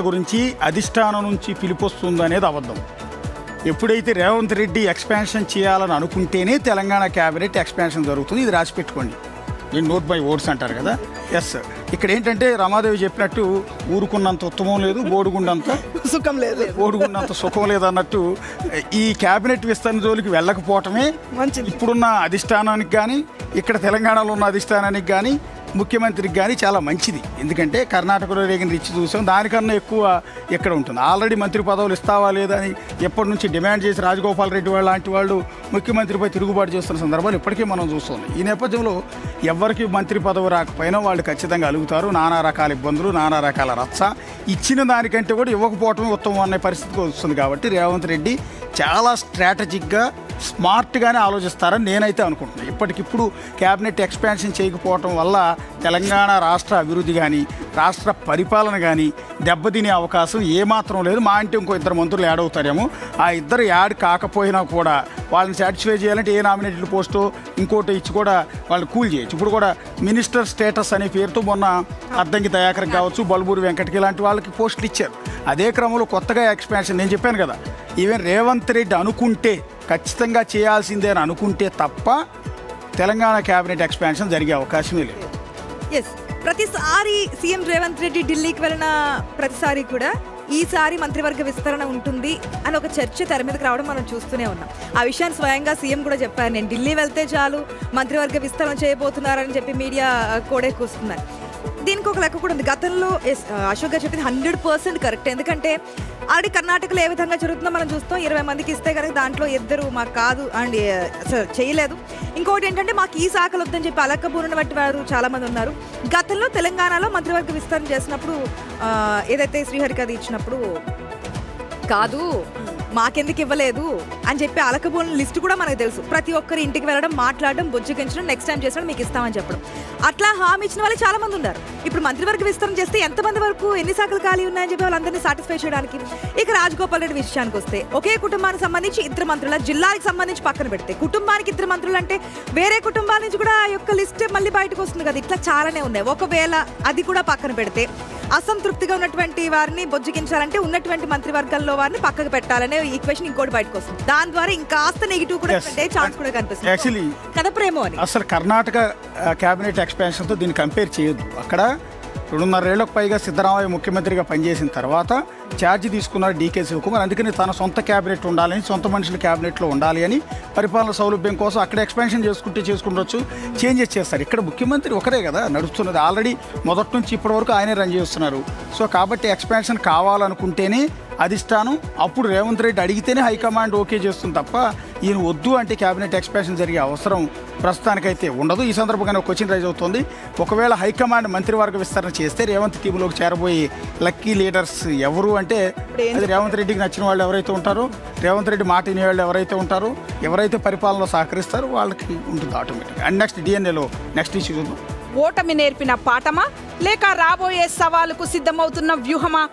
గురించి అధిష్టానం నుంచి పిలుపొస్తుంది అనేది అబద్ధం. ఎప్పుడైతే రేవంత్ రెడ్డి ఎక్స్పాన్షన్ చేయాలని అనుకుంటేనే తెలంగాణ క్యాబినెట్ ఎక్స్పాన్షన్ జరుగుతుంది. ఇది రాసి పెట్టుకోండి. నేను నోట్ బై ఓట్స్ అంటారు కదా. ఎస్, ఇక్కడ ఏంటంటే రమాదేవి చెప్పినట్టు ఊరుకున్నంత ఉత్తమం లేదు, బోడుగుండంత సుఖం లేదు, బోడుగుండంత సుఖం లేదు అన్నట్టు ఈ క్యాబినెట్ విస్తరణ జోలికి వెళ్ళకపోవటమే మంచిది. ఇప్పుడున్న అధిష్టానానికి కానీ ఇక్కడ తెలంగాణలో ఉన్న అధిష్టానానికి కానీ ముఖ్యమంత్రికి కానీ చాలా మంచిది. ఎందుకంటే కర్ణాటకలో రేగిన రిచ్ చూసాం, దానికన్నా ఎక్కువ ఎక్కడ ఉంటుంది. ఆల్రెడీ మంత్రి పదవులు ఇస్తావా లేదా అని ఎప్పటి నుంచి డిమాండ్ చేసి రాజగోపాల్ రెడ్డి వాళ్ళు లాంటి వాళ్ళు ముఖ్యమంత్రిపై తిరుగుబాటు చేస్తున్న సందర్భాలు ఇప్పటికీ మనం చూస్తున్నాం. ఈ నేపథ్యంలో ఎవరికి మంత్రి పదవి రాకపోయినా వాళ్ళు ఖచ్చితంగా అలుగుతారు. నానా రకాల ఇబ్బందులు, నానా రకాల రచ్చ, ఇచ్చిన దానికంటే కూడా ఇవ్వకపోవటమే ఉత్తమం అనే పరిస్థితికి వస్తుంది. కాబట్టి రేవంత్ రెడ్డి చాలా స్ట్రాటజిక్గా స్మార్ట్గానే ఆలోచిస్తారని నేనైతే అనుకుంటున్నాను. ఇప్పటికిప్పుడు క్యాబినెట్ ఎక్స్పాన్షన్ చేయకపోవటం వల్ల తెలంగాణ రాష్ట్ర అభివృద్ధి కానీ రాష్ట్ర పరిపాలన కానీ దెబ్బతినే అవకాశం ఏమాత్రం లేదు. మా అంటే ఇంకో ఇద్దరు మంత్రులు యాడ్ అవుతారేమో. ఆ ఇద్దరు యాడ్ కాకపోయినా కూడా వాళ్ళని సాటిస్ఫై చేయాలంటే ఏ నామినేటెడ్ పోస్టో ఇంకోటి ఇచ్చి కూడా వాళ్ళని కూల్ చేయొచ్చు. ఇప్పుడు కూడా మినిస్టర్ స్టేటస్ అనే పేరుతో మొన్న అద్దంకి దయాకర్ కావచ్చు, బల్బూరి వెంకటకి లాంటి వాళ్ళకి పోస్టులు ఇచ్చారు. అదే క్రమంలో కొత్తగా ఎక్స్పాన్షన్ నేను చెప్పాను కదా, ఈవెన్ రేవంత్ రెడ్డి అనుకుంటే ఖచ్చితంగా చేయాల్సిందే అని అనుకుంటే తప్ప తెలంగాణ క్యాబినెట్ ఎక్స్పాన్షన్ జరిగే అవకాశమే లేదు. ఎస్, ప్రతిసారి సీఎం రేవంత్ రెడ్డి ఢిల్లీకి వెళ్ళిన ప్రతిసారి కూడా ఈసారి మంత్రివర్గ విస్తరణ ఉంటుంది అని ఒక చర్చ తెర మీదకి రావడం మనం చూస్తూనే ఉన్నాం. ఆ విషయాన్ని స్వయంగా సీఎం కూడా చెప్పారు, నేను ఢిల్లీ వెళ్తే చాలు మంత్రివర్గ విస్తరణ చేయబోతున్నారని చెప్పి మీడియా కోడెక్కుస్తున్నారు. దీనికి ఒక లెక్క కూడా ఉంది. గతంలో అశోక్ గారు చెప్పింది 100% కరెక్ట్. ఎందుకంటే ఆల్రెడీ కర్ణాటకలో ఏ విధంగా జరుగుతుందో మనం చూస్తాం. 20 మందికి ఇస్తే కనుక దాంట్లో 2 మాకు కాదు అండ్ అసలు చేయలేదు. ఇంకోటి ఏంటంటే మాకు ఈ శాఖలు వద్దని చెప్పి అలక్కబూరిన బట్టి వారు చాలామంది ఉన్నారు. గతంలో తెలంగాణలో మంత్రివర్గ విస్తరణ చేసినప్పుడు ఏదైతే శ్రీహరికి అది ఇచ్చినప్పుడు కాదు మాకెందుకు ఇవ్వలేదు అని చెప్పి అలకబోని లిస్ట్ కూడా మనకు తెలుసు. ప్రతి ఒక్కరి ఇంటికి వెళ్ళడం, మాట్లాడడం, బొజ్జగించడం, నెక్స్ట్ టైం చేసడం మీకు ఇస్తామని చెప్పడం, అట్లా హామీ ఇచ్చిన వాళ్ళు చాలా మంది ఉన్నారు. ఇప్పుడు మంత్రివర్గ విస్తరణ చేస్తే ఎంతమంది వరకు ఎన్ని శాఖలు ఖాళీ ఉన్నాయని చెప్పి వాళ్ళందరినీ సాటిస్ఫై చేయడానికి. ఇక రాజగోపాల్ రెడ్డి విషయానికి వస్తే ఒకే కుటుంబానికి సంబంధించి 2 మంత్రుల, జిల్లాకి సంబంధించి పక్కన పెడితే కుటుంబానికి 2 మంత్రులు అంటే వేరే కుటుంబాల నుంచి కూడా ఆ యొక్క లిస్ట్ మళ్ళీ బయటకు వస్తుంది కదా. ఇట్లా చాలానే ఉన్నాయి. ఒకవేళ అది కూడా పక్కన పెడితే అసంతృప్తిగా ఉన్నటువంటి వారిని బొజ్జగించాలంటే ఉన్నటువంటి మంత్రివర్గంలో వారిని పక్కకు పెట్టాలనే ఈక్వేషన్ ఇంకోటి బయటకు వస్తుంది. దాని ద్వారా ఇంకాస్త నెగిటివ్ కూడా ఛాన్స్ కూడా కనిపిస్తుంది. యాక్చువల్లీ కదా ప్రేమో అని అసలు కర్ణాటక క్యాబినెట్ ఎక్స్పాన్షన్తో దీన్ని కంపేర్ చేయొద్దు. అక్కడ 2.5 ఏళ్లకు పైగా సిద్ధరామయ్య ముఖ్యమంత్రిగా పనిచేసిన తర్వాత ఛార్జీ తీసుకున్నారు డీకే శివకుమార్. అందుకని తన సొంత క్యాబినెట్ ఉండాలని, సొంత మనుషుల క్యాబినెట్లో ఉండాలి అని పరిపాలన సౌలభ్యం కోసం అక్కడ ఎక్స్పాన్షన్ చేసుకుండొచ్చు, చేంజెస్ చేస్తారు. ఇక్కడ ముఖ్యమంత్రి ఒకరే కదా నడుస్తున్నది. ఆల్రెడీ మొదటి నుంచి ఇప్పటి వరకు ఆయనే రన్ చేస్తున్నారు. సో కాబట్టి ఎక్స్పాన్షన్ కావాలనుకుంటేనే అధిష్టానం, అప్పుడు రేవంత్ రెడ్డి అడిగితేనే హైకమాండ్ ఓకే చేస్తుంది తప్ప ఈయన వద్దు అంటే క్యాబినెట్ ఎక్స్పాన్షన్ జరిగే అవసరం ప్రస్తుతానికైతే ఉండదు. ఈ సందర్భంగా ఒక క్వశ్చన్ రైజ్ అవుతుంది. ఒకవేళ హైకమాండ్ మంత్రివర్గ విస్తరణ చేస్తే రేవంత్ టీంలోకి చేరబోయే లక్కీ లీడర్స్ ఎవరు అంటే అది రేవంత్ రెడ్డికి నచ్చిన వాళ్ళు ఎవరైతే ఉంటారో, రేవంత్ రెడ్డి మాట వినే వాళ్ళు ఎవరైతే ఉంటారో, ఎవరైతే పరిపాలనలో సహకరిస్తారో వాళ్ళకి ఉంటుంది ఆటోమేటిక్. అండ్ నెక్స్ట్ డిఎన్ఏలో నెక్స్ట్ ఇష్యూ చూద్దాం. ఓటమి నేర్పిన పాఠమా లేక రాబోయే సవాలుకు సిద్ధమవుతున్న వ్యూహమా?